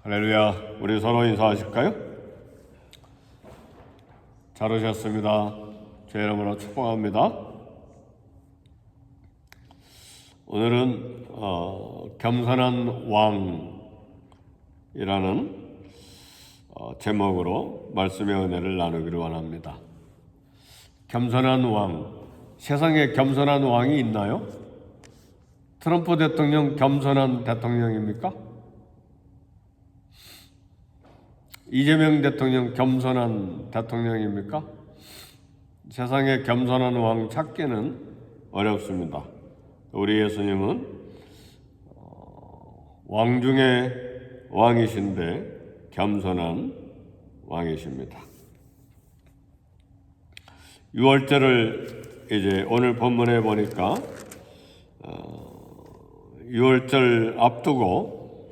할렐루야. 우리 서로 인사하실까요? 잘 오셨습니다. 제 이름으로 축복합니다. 오늘은 겸손한 왕이라는 제목으로 말씀의 은혜를 나누기를 원합니다. 겸손한 왕. 세상에 겸손한 왕이 있나요? 트럼프 대통령 겸손한 대통령입니까? 이재명 대통령 겸손한 대통령입니까? 세상에 겸손한 왕 찾기는 어렵습니다. 우리 예수님은 왕 중에 왕이신데 겸손한 왕이십니다. 6월절을 이제 오늘 본문에 보니까 6월절 앞두고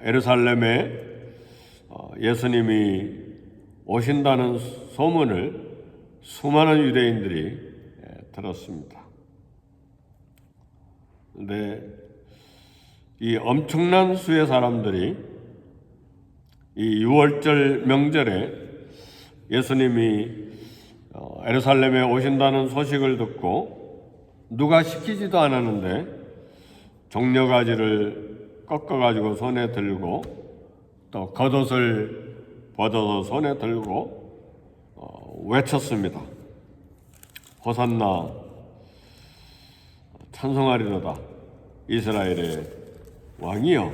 예루살렘에 예수님이 오신다는 소문을 수많은 유대인들이 들었습니다. 그런데 이 엄청난 수의 사람들이 이 6월절 명절에 예수님이 예루살렘에 오신다는 소식을 듣고 누가 시키지도 않았는데 종려가지를 꺾어가지고 손에 들고 또 겉옷을 벗어서 손에 들고 외쳤습니다. 호산나 찬송하리로다 이스라엘의 왕이여.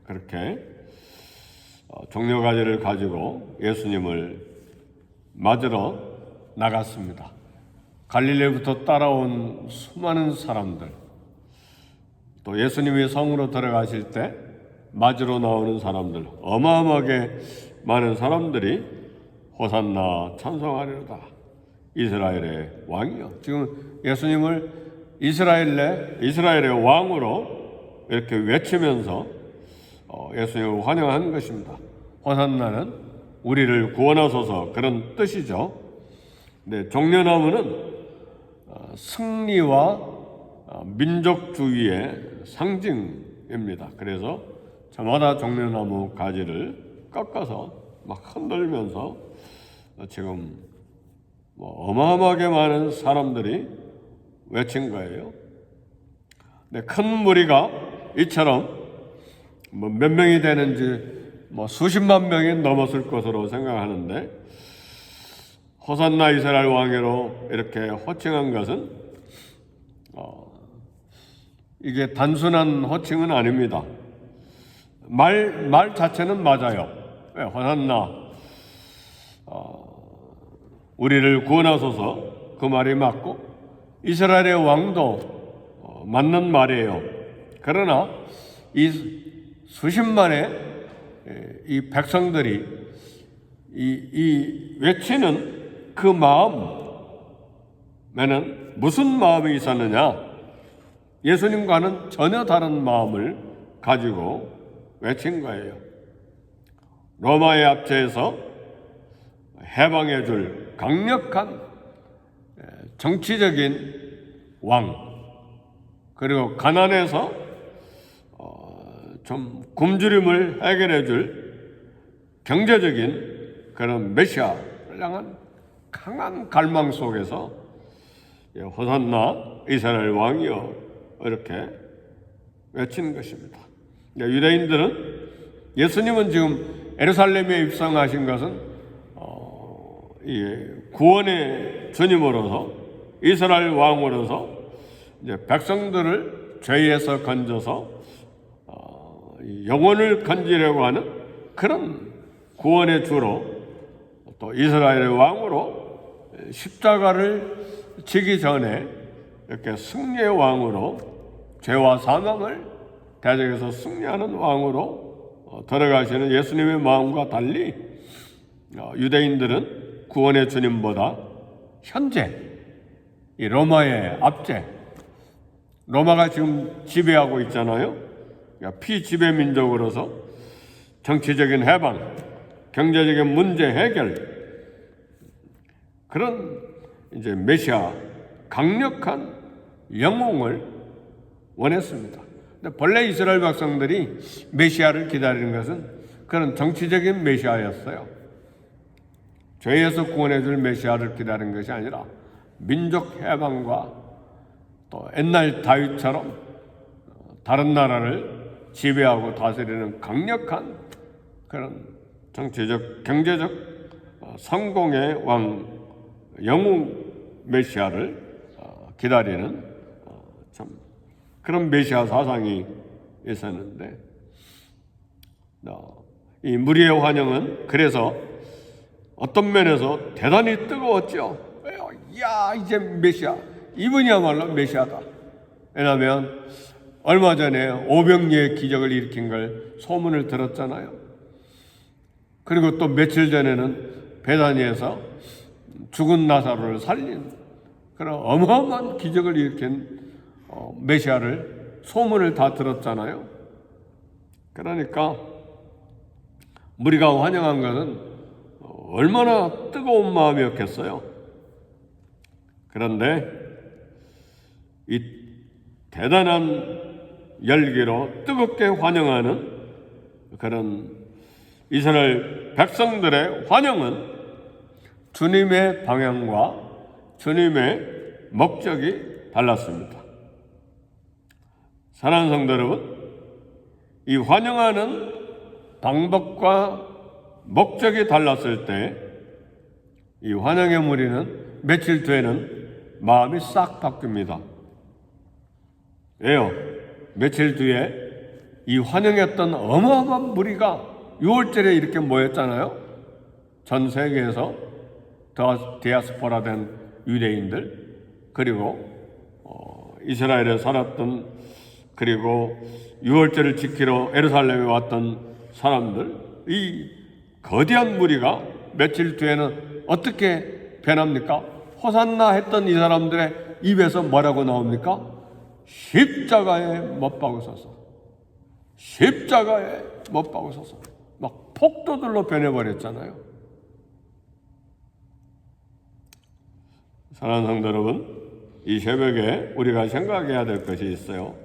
그렇게 종려가지를 가지고 예수님을 맞으러 나갔습니다. 갈릴리부터 따라온 수많은 사람들, 또 예수님이 성으로 들어가실 때 맞으러 나오는 사람들, 어마어마하게 많은 사람들이 호산나 찬송하리로다 이스라엘의 왕이요. 지금 예수님을 이스라엘의 왕으로 이렇게 외치면서 예수님을 환영하는 것입니다. 호산나는 우리를 구원하소서 그런 뜻이죠. 네, 종려나무는 승리와 민족주의의 상징입니다. 그래서 저마다 종려나무 가지를 꺾어서 막 흔들면서 지금 어마어마하게 많은 사람들이 외친 거예요. 네, 큰 무리가 이처럼 몇 명이 되는지 수십만 명이 넘었을 것으로 생각하는데 호산나 이스라엘 왕으로 이렇게 호칭한 것은 이게 단순한 호칭은 아닙니다. 말 자체는 맞아요. 호산나 우리를 구원하소서 그 말이 맞고 이스라엘의 왕도 맞는 말이에요. 그러나 이 수십만의 이 백성들이 이 외치는 그 마음에는 무슨 마음이 있었느냐? 예수님과는 전혀 다른 마음을 가지고 외친 거예요. 로마의 압제에서 해방해 줄 강력한 정치적인 왕, 그리고 가난에서 좀 굶주림을 해결해 줄 경제적인 그런 메시아를 향한 강한 갈망 속에서 호산나 이스라엘 왕이여 이렇게 외치는 것입니다. 유대인들은 예수님은 지금 예루살렘에 입성하신 것은 구원의 주님으로서 이스라엘 왕으로서 이제 백성들을 죄에서 건져서 영혼을 건지려고 하는 그런 구원의 주로 또 이스라엘의 왕으로 십자가를 지기 전에 이렇게 승리의 왕으로 죄와 사망을 대적해서 승리하는 왕으로 들어가시는 예수님의 마음과 달리 유대인들은 구원의 주님보다 현재 이 로마의 압제, 로마가 지금 지배하고 있잖아요. 피지배 민족으로서 정치적인 해방, 경제적인 문제 해결, 그런 이제 메시아 강력한 영웅을 원했습니다. 근데 본래 이스라엘 백성들이 메시아를 기다리는 것은 그런 정치적인 메시아였어요. 죄에서 구원해 줄 메시아를 기다리는 것이 아니라 민족 해방과 또 옛날 다윗처럼 다른 나라를 지배하고 다스리는 강력한 그런 정치적, 경제적 성공의 왕, 영웅 메시아를 기다리는 참 그런 메시아 사상이 있었는데, 이 무리의 환영은 그래서 어떤 면에서 대단히 뜨거웠죠. 야, 이제 메시아, 이분이야말로 메시아다. 왜냐하면 얼마 전에 오병이의 기적을 일으킨 걸 소문을 들었잖아요. 그리고 또 며칠 전에는 베다니에서 죽은 나사로를 살린 그런 어마어마한 기적을 일으킨 메시아를 소문을 다 들었잖아요. 그러니까 우리가 환영한 것은 얼마나 뜨거운 마음이었겠어요. 그런데 이 대단한 열기로 뜨겁게 환영하는 그런 이스라엘 백성들의 환영은 주님의 방향과 주님의 목적이 달랐습니다. 사랑하는 성도 여러분, 이 환영하는 방법과 목적이 달랐을 때 이 환영의 무리는 며칠 뒤에는 마음이 싹 바뀝니다. 왜요? 며칠 뒤에 이 환영했던 어마어마한 무리가 6월절에 이렇게 모였잖아요. 전 세계에서 디아스포라 된 유대인들, 그리고 이스라엘에 살았던, 그리고 6월절을 지키러 예루살렘에 왔던 사람들, 이 거대한 무리가 며칠 뒤에는 어떻게 변합니까? 호산나 했던 이 사람들의 입에서 뭐라고 나옵니까? 십자가에 못 박으소서, 십자가에 못 박으소서. 막 폭도들로 변해버렸잖아요. 사랑하는 성도 여러분, 이 새벽에 우리가 생각해야 될 것이 있어요.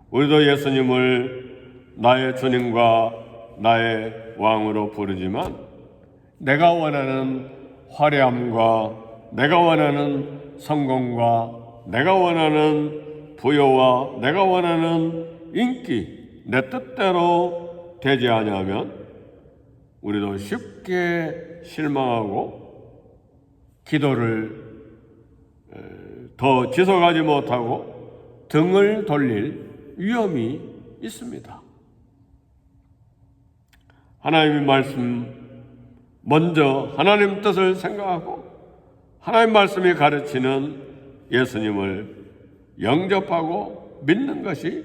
우리도 예수님을 나의 주님과 나의 왕으로 부르지만 내가 원하는 화려함과 내가 원하는 성공과 내가 원하는 부여와 내가 원하는 인기, 내 뜻대로 되지 아니하면 우리도 쉽게 실망하고 기도를 더 지속하지 못하고 등을 돌릴 위험이 있습니다. 하나님의 말씀, 먼저 하나님 뜻을 생각하고 하나님 말씀이 가르치는 예수님을 영접하고 믿는 것이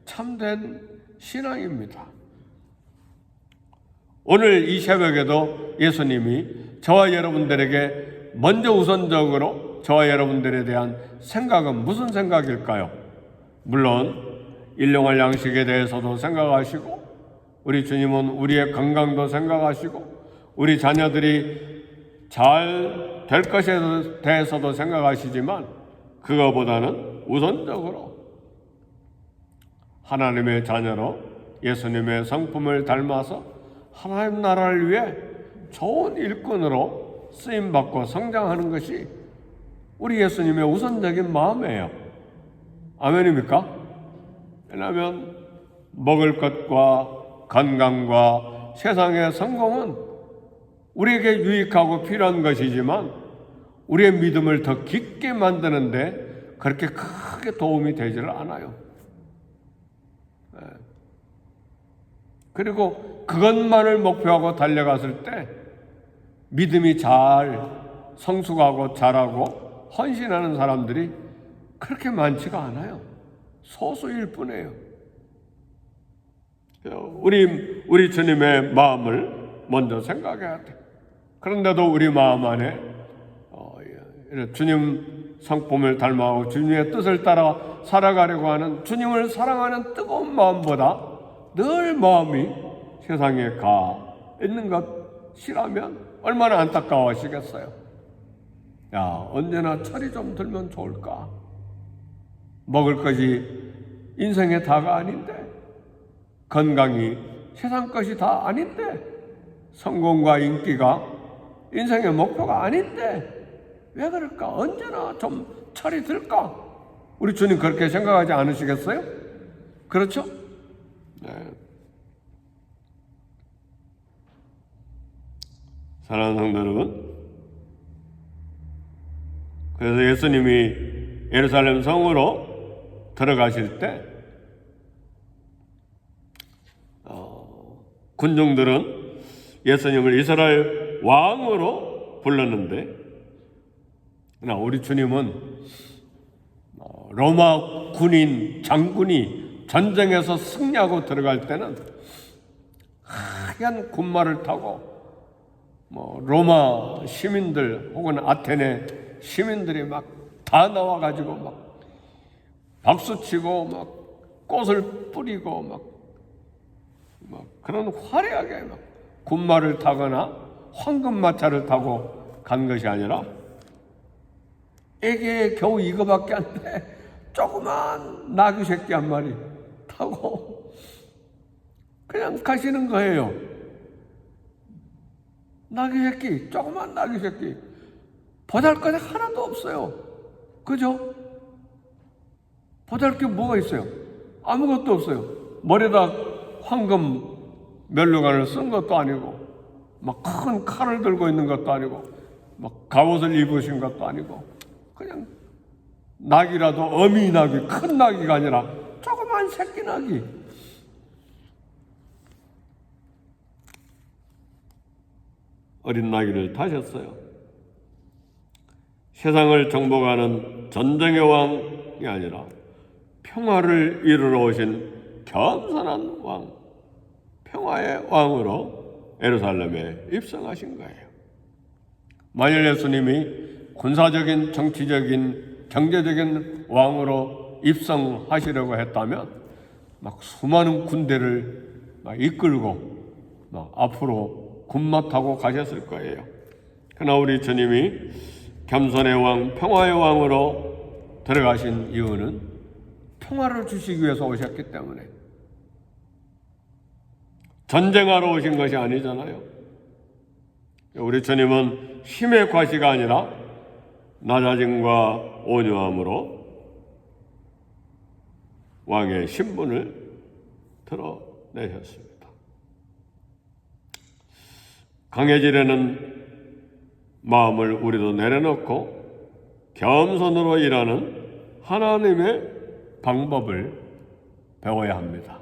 참된 신앙입니다. 오늘 이 새벽에도 예수님이 저와 여러분들에게 먼저 우선적으로 저와 여러분들에 대한 생각은 무슨 생각일까요? 물론 일용할 양식에 대해서도 생각하시고 우리 주님은 우리의 건강도 생각하시고 우리 자녀들이 잘 될 것에 대해서도 생각하시지만 그거보다는 우선적으로 하나님의 자녀로 예수님의 성품을 닮아서 하나님 나라를 위해 좋은 일꾼으로 쓰임받고 성장하는 것이 우리 예수님의 우선적인 마음이에요. 아멘입니까? 왜냐하면 먹을 것과 건강과 세상의 성공은 우리에게 유익하고 필요한 것이지만 우리의 믿음을 더 깊게 만드는데 그렇게 크게 도움이 되지를 않아요. 그리고 그것만을 목표하고 달려갔을 때 믿음이 잘 성숙하고 자라고 헌신하는 사람들이 그렇게 많지가 않아요. 소수일 뿐이에요. 우리 주님의 마음을 먼저 생각해야 돼. 그런데도 우리 마음 안에 주님 성품을 닮아가고 주님의 뜻을 따라 살아가려고 하는 주님을 사랑하는 뜨거운 마음보다 늘 마음이 세상에 가 있는 것이라면 얼마나 안타까워하시겠어요. 야, 언제나 철이 좀 들면 좋을까? 먹을 것이 인생의 다가 아닌데, 건강이 세상 것이 다 아닌데, 성공과 인기가 인생의 목표가 아닌데 왜 그럴까? 언제나 좀 철이 들까? 우리 주님 그렇게 생각하지 않으시겠어요? 그렇죠? 네. 사랑하는 성도 여러분, 그래서 예수님이 예루살렘 성으로 들어가실 때 군중들은 예수님을 이스라엘 왕으로 불렀는데, 그러나 우리 주님은 로마 군인 장군이 전쟁에서 승리하고 들어갈 때는 하얀 군마를 타고 로마 시민들 혹은 아테네 시민들이 막 다 나와가지고 막 박수치고 막 꽃을 뿌리고 막 그런 화려하게 막 군마를 타거나 황금마차를 타고 간 것이 아니라, 이게 겨우 이거밖에 안 돼, 조그만 나귀 새끼 한 마리 타고 그냥 가시는 거예요. 나귀 새끼, 조그만 나귀 새끼, 보잘것이 하나도 없어요. 그죠? 보잘게 뭐가 있어요? 아무것도 없어요. 머리에다 황금 면류관을 쓴 것도 아니고, 막 큰 칼을 들고 있는 것도 아니고, 막 갑옷을 입으신 것도 아니고, 그냥 낙이라도 어미 낙이, 큰 낙이가 아니라 조그만 새끼 낙이. 어린 낙이를 타셨어요. 세상을 정복하는 전쟁의 왕이 아니라 평화를 이루러 오신 겸손한 왕, 평화의 왕으로 예루살렘에 입성하신 거예요. 만일 예수님이 군사적인, 정치적인, 경제적인 왕으로 입성하시려고 했다면 막 수많은 군대를 막 이끌고 막 앞으로 군마 타고 가셨을 거예요. 그러나 우리 주님이 겸손의 왕, 평화의 왕으로 들어가신 이유는 평화를 주시기 위해서 오셨기 때문에, 전쟁하러 오신 것이 아니잖아요. 우리 주님은 힘의 과시가 아니라 낮아짐과 온유함으로 왕의 신분을 드러내셨습니다. 강해지려는 마음을 우리도 내려놓고 겸손으로 일하는 하나님의 방법을 배워야 합니다.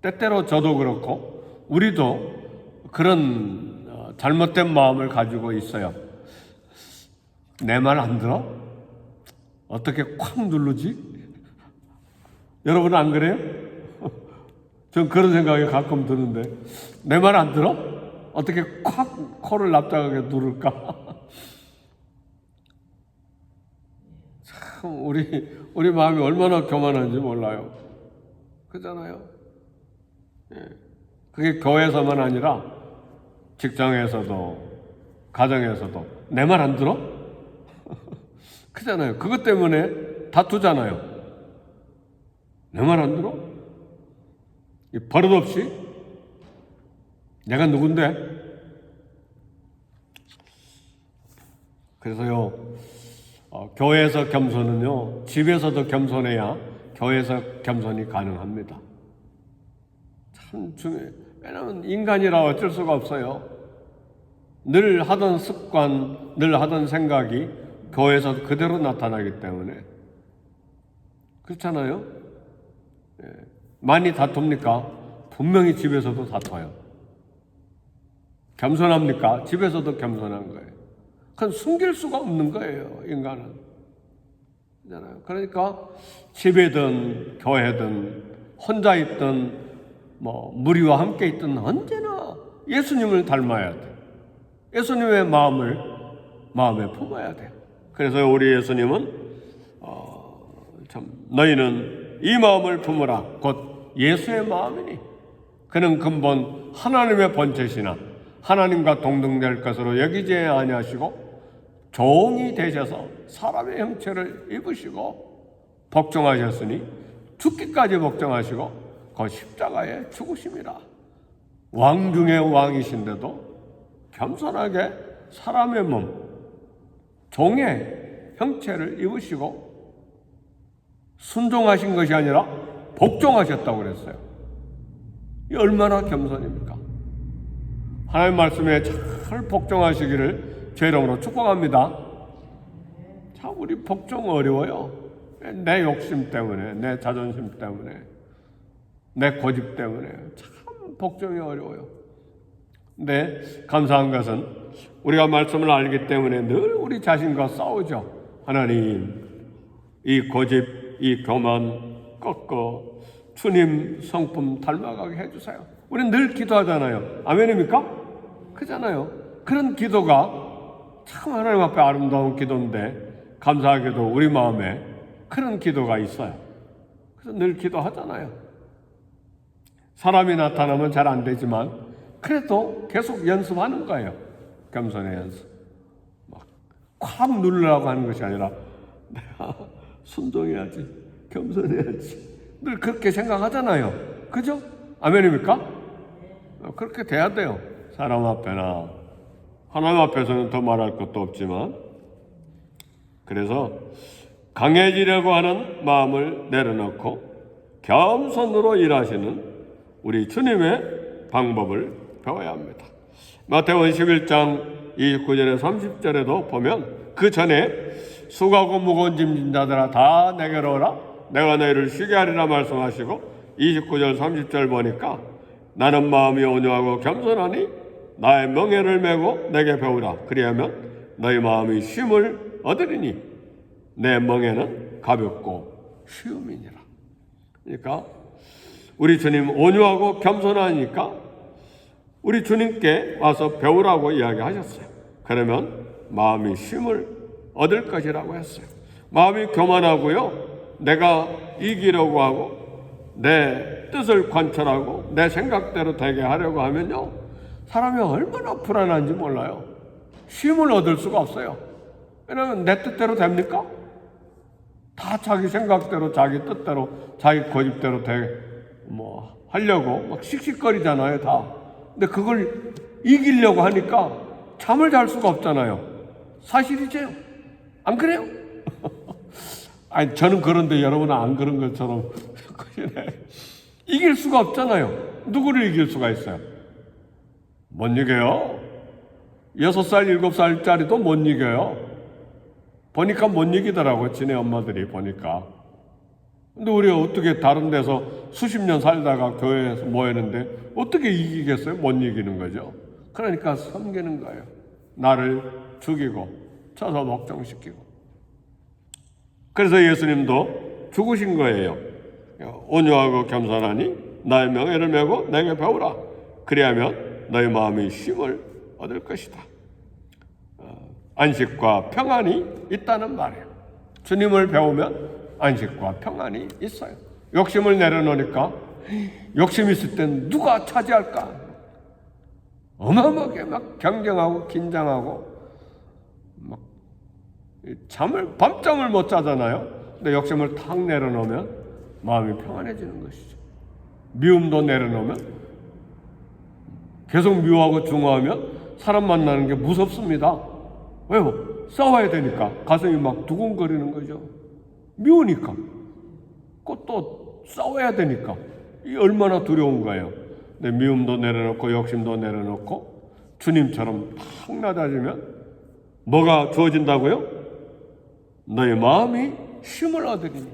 때때로 저도 그렇고 우리도 그런 잘못된 마음을 가지고 있어요. 내 말 안 들어? 어떻게 콱 누르지? 여러분은 안 그래요? 전 그런 생각이 가끔 드는데, 내 말 안 들어? 어떻게 콱 코를 납작하게 누를까? 참 우리 마음이 얼마나 교만한지 몰라요. 그잖아요. 그게 교회에서만 아니라 직장에서도 가정에서도 내 말 안 들어? 그잖아요. 그것 때문에 다투잖아요. 내 말 안 들어? 버릇없이 내가 누군데? 그래서요, 교회에서 겸손은요, 집에서도 겸손해야 교회에서 겸손이 가능합니다. 참 중요해요. 왜냐하면 인간이라 어쩔 수가 없어요. 늘 하던 습관, 늘 하던 생각이 교회에서 그대로 나타나기 때문에. 그렇잖아요? 많이 다툽니까? 분명히 집에서도 다퉈요. 겸손합니까? 집에서도 겸손한 거예요. 그건 숨길 수가 없는 거예요, 인간은. 그러니까 집에든 교회든 혼자 있든 무리와 함께 있든 언제나 예수님을 닮아야 돼. 예수님의 마음에 품어야 돼. 그래서 우리 예수님은 참 너희는 이 마음을 품으라 곧 예수의 마음이니 그는 근본 하나님의 본체시나 하나님과 동등될 것으로 여기지 아니하시고 종이 되셔서 사람의 형체를 입으시고 복종하셨으니 죽기까지 복종하시고 그 십자가에 죽으심이라. 왕 중의 왕이신데도 겸손하게 사람의 몸, 종의 형체를 입으시고 순종하신 것이 아니라 복종하셨다고 그랬어요. 이 얼마나 겸손입니까? 하나님 말씀에 잘 복종하시기를 제 이름으로 축복합니다. 참 우리 복종 어려워요. 내 욕심 때문에, 내 자존심 때문에, 내 고집 때문에 참 복종이 어려워요. 근데 감사한 것은 우리가 말씀을 알기 때문에 늘 우리 자신과 싸우죠. 하나님, 이 고집, 이 교만 꺾어 주님 성품 닮아가게 해주세요. 우리는 늘 기도하잖아요. 아멘입니까? 그잖아요. 그런 기도가 참 하나님 앞에 아름다운 기도인데 감사하게도 우리 마음에 그런 기도가 있어요. 그래서 늘 기도하잖아요. 사람이 나타나면 잘 안 되지만 그래도 계속 연습하는 거예요. 겸손의 연습. 콱 누르려고 하는 것이 아니라 내가 순종해야지, 겸손해야지. 늘 그렇게 생각하잖아요. 그죠? 아멘입니까? 그렇게 돼야 돼요. 사람 앞에나 하나님 앞에서는 더 말할 것도 없지만. 그래서 강해지려고 하는 마음을 내려놓고 겸손으로 일하시는 우리 주님의 방법을 배워야 합니다. 마태복음 11장 29절에 30절에도 보면 그 전에 수고하고 무거운 짐진 자들아 다 내게로 오라 내가 너희를 쉬게 하리라 말씀하시고 29절 30절 보니까 나는 마음이 온유하고 겸손하니 나의 멍에를 메고 내게 배우라 그리하면 너희 마음이 쉼을 얻으리니 내 멍에는 가볍고 쉬움이니라. 그러니까 우리 주님 온유하고 겸손하니까 우리 주님께 와서 배우라고 이야기하셨어요. 그러면 마음이 쉼을 얻을 것이라고 했어요. 마음이 교만하고요, 내가 이기려고 하고 내 뜻을 관철하고 내 생각대로 되게 하려고 하면요, 사람이 얼마나 불안한지 몰라요. 쉼을 얻을 수가 없어요. 왜냐하면 내 뜻대로 됩니까? 다 자기 생각대로, 자기 뜻대로, 자기 고집대로 하려고 막 씩씩거리잖아요, 다. 근데 그걸 이기려고 하니까 잠을 잘 수가 없잖아요. 사실이죠? 안 그래요? 아니, 저는 그런데 여러분은 안 그런 것처럼 이길 수가 없잖아요. 누구를 이길 수가 있어요? 못 이겨요. 6살, 7살짜리도 못 이겨요. 보니까 못 이기더라고요. 지네 엄마들이 보니까. 근데 우리가 어떻게 다른 데서 수십 년 살다가 교회에서 모였는데 어떻게 이기겠어요? 못 이기는 거죠. 그러니까 섬기는 거예요. 나를 죽이고 쳐서 복종시키고. 그래서 예수님도 죽으신 거예요. 온유하고 겸손하니 나의 명예를 메고 내게 배우라. 그리하면 너희 마음이 쉼을 얻을 것이다. 안식과 평안이 있다는 말이에요. 주님을 배우면 안식과 평안이 있어요. 욕심을 내려놓으니까 욕심 있을 땐 누가 차지할까? 어마어마하게 막 경쟁하고 긴장하고 막 밤잠을 못 자잖아요. 근데 욕심을 탁 내려놓으면 마음이 평안해지는 것이죠. 미움도 내려놓으면, 계속 미워하고 중화하면 사람 만나는 게 무섭습니다. 왜요? 싸워야 되니까 가슴이 막 두근거리는 거죠. 미우니까. 또 싸워야 되니까. 이 얼마나 두려운 거예요. 근데 미움도 내려놓고 욕심도 내려놓고 주님처럼 탁 낮아지면 뭐가 주어진다고요? 너희 마음이 쉼을 얻으리니.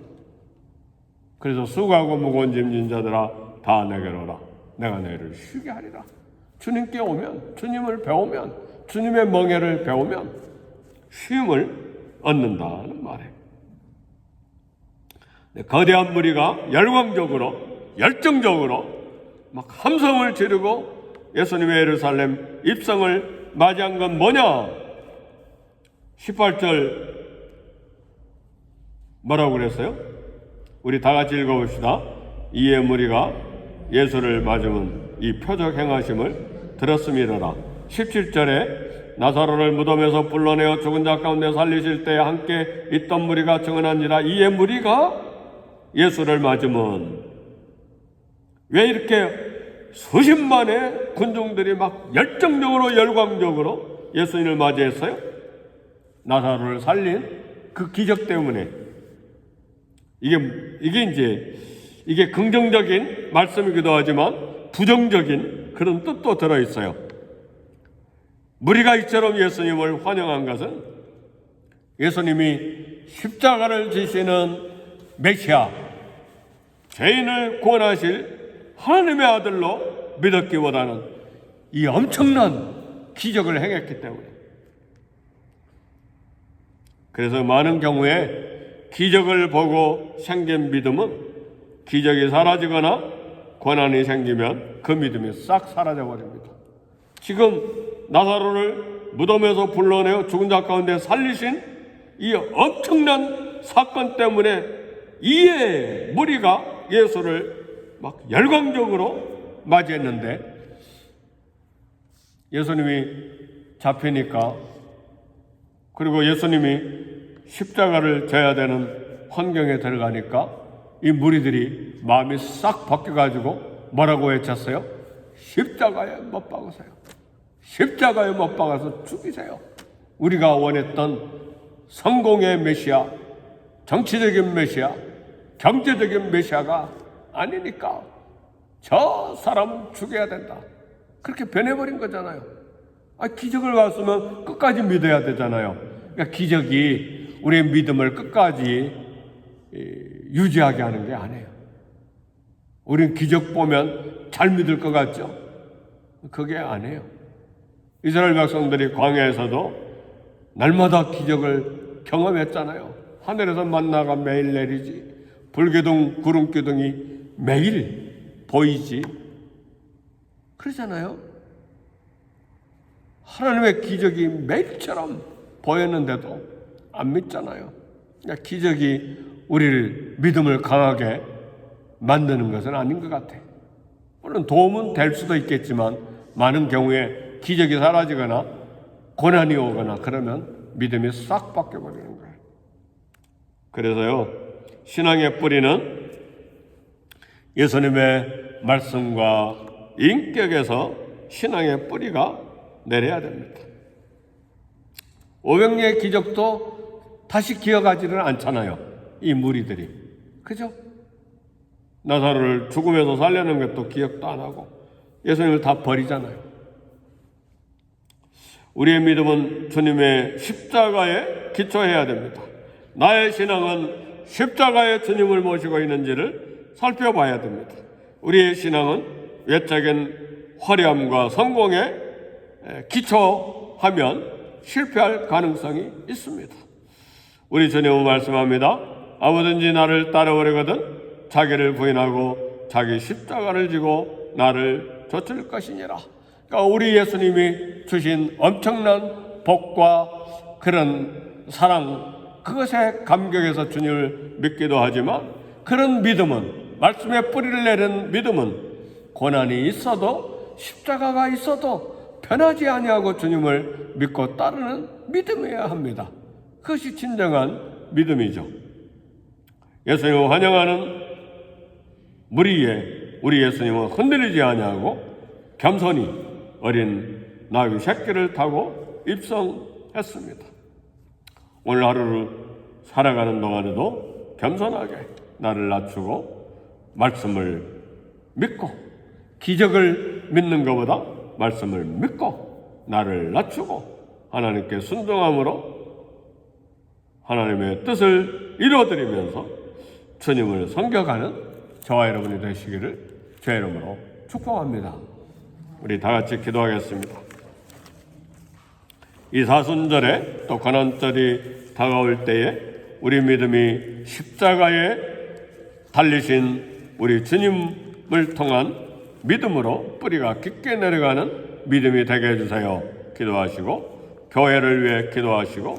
그래서 수고하고 무거운 짐진 자들아 다 내게로 오라. 내가 너희를 쉬게 하리라. 주님께 오면, 주님을 배우면, 주님의 멍에를 배우면 쉼을 얻는다는 말이에요. 거대한 무리가 열광적으로, 열정적으로 막 함성을 지르고 예수님의 예루살렘 입성을 맞이한 건 뭐냐? 18절 뭐라고 그랬어요? 우리 다 같이 읽어봅시다. 이에 무리가 예수를 맞으면 이 표적 행하심을 들었음이로라. 17절에 나사로를 무덤에서 불러내어 죽은 자 가운데 살리실 때에 함께 있던 무리가 증언하니라. 이에 무리가 예수를 맞으면 왜 이렇게 수십만의 군중들이 막 열정적으로 열광적으로 예수님을 맞이했어요? 나사로를 살린 그 기적 때문에. 이게 긍정적인 말씀이기도 하지만 부정적인 그런 뜻도 들어있어요. 무리가 이처럼 예수님을 환영한 것은 예수님이 십자가를 지시는 메시아, 죄인을 구원하실 하나님의 아들로 믿었기보다는 이 엄청난 기적을 행했기 때문에. 그래서 많은 경우에 기적을 보고 생긴 믿음은 기적이 사라지거나 고난이 생기면 그 믿음이 싹 사라져 버립니다. 지금 나사로를 무덤에서 불러내어 죽은 자 가운데 살리신 이 엄청난 사건 때문에 이에 무리가 예수를 막 열광적으로 맞이했는데, 예수님이 잡히니까, 그리고 예수님이 십자가를 져야 되는 환경에 들어가니까 이 무리들이 마음이 싹 바뀌어가지고 뭐라고 외쳤어요? 십자가에 못 박으세요. 십자가에 못 박아서 죽이세요. 우리가 원했던 성공의 메시아, 정치적인 메시아, 경제적인 메시아가 아니니까 저 사람은 죽여야 된다. 그렇게 변해버린 거잖아요. 기적을 봤으면 끝까지 믿어야 되잖아요. 그러니까 기적이 우리의 믿음을 끝까지 유지하게 하는 게 아니에요. 우리는 기적 보면 잘 믿을 것 같죠? 그게 아니에요. 이스라엘 백성들이 광야에서도 날마다 기적을 경험했잖아요. 하늘에서 만나가 매일 내리지, 불기둥, 구름기둥이 매일 보이지, 그러잖아요. 하나님의 기적이 매일처럼 보였는데도 안 믿잖아요. 그러니까 기적이 우리를 믿음을 강하게 만드는 것은 아닌 것 같아. 물론 도움은 될 수도 있겠지만 많은 경우에 기적이 사라지거나 고난이 오거나 그러면 믿음이 싹 바뀌어버리는 거예요. 그래서요, 신앙의 뿌리는 예수님의 말씀과 인격에서 신앙의 뿌리가 내려야 됩니다. 500의 기적도 다시 기억하지는 않잖아요, 이 무리들이. 그죠? 나사로를 죽음에서 살려낸 것도 기억도 안 하고 예수님을 다 버리잖아요. 우리의 믿음은 주님의 십자가에 기초해야 됩니다. 나의 신앙은 십자가에 주님을 모시고 있는지를 살펴봐야 됩니다. 우리의 신앙은 외적인 화려함과 성공에 기초하면 실패할 가능성이 있습니다. 우리 주님은 말씀합니다. 아무든지 나를 따라오려거든 자기를 부인하고 자기 십자가를 지고 나를 좇을 것이니라. 그러니까 우리 예수님이 주신 엄청난 복과 그런 사랑, 그것에 감격해서 주님을 믿기도 하지만, 그런 믿음은, 말씀의 뿌리를 내린 믿음은 고난이 있어도 십자가가 있어도 변하지 아니하고 주님을 믿고 따르는 믿음이어야 합니다. 그것이 진정한 믿음이죠. 예수님을 환영하는 무리에 우리 예수님은 흔들리지 아니하고 겸손히 어린 나귀 새끼를 타고 입성했습니다. 오늘 하루를 살아가는 동안에도 겸손하게 나를 낮추고 말씀을 믿고, 기적을 믿는 것보다 말씀을 믿고 나를 낮추고 하나님께 순종함으로 하나님의 뜻을 이루어드리면서 주님을 섬겨가는 저와 여러분이 되시기를 주의 이름으로 축복합니다. 우리 다 같이 기도하겠습니다. 이 사순절에 또 고난절이 다가올 때에 우리 믿음이 십자가에 달리신 우리 주님을 통한 믿음으로 뿌리가 깊게 내려가는 믿음이 되게 해주세요. 기도하시고 교회를 위해 기도하시고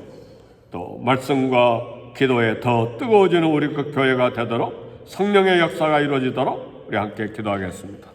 또 말씀과 기도에 더 뜨거워지는 우리 그 교회가 되도록 성령의 역사가 이루어지도록 우리 함께 기도하겠습니다.